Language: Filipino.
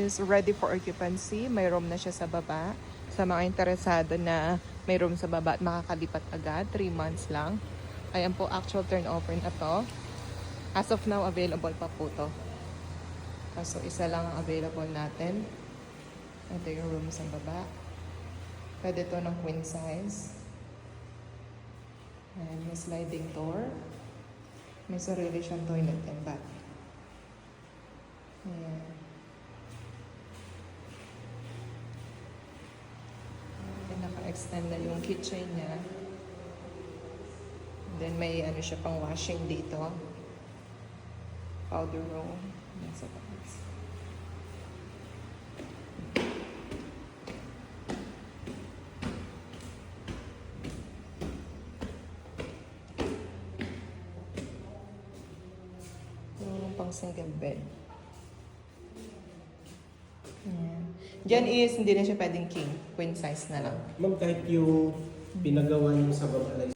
is ready for occupancy. May room na siya sa baba. Sa mga interesado na may room sa baba at makakalipat agad, 3 months lang. Ayan po, actual turnover na to. As of now, available pa po to. So, isa lang ang available natin. Ito yung room sa baba. Pwede to ng queen size. And may sliding door. May sarili siyang toilet and bath. Ayan. Naka-extend na yung kitchen niya. Then may ano siya pang washing dito. Powder room. Nasa taas. Yung pang single bed. Ayan. Diyan is hindi na siya pwedeng king. Queen size na lang. Ma'am, kahit yung pinagawa niyo sa baba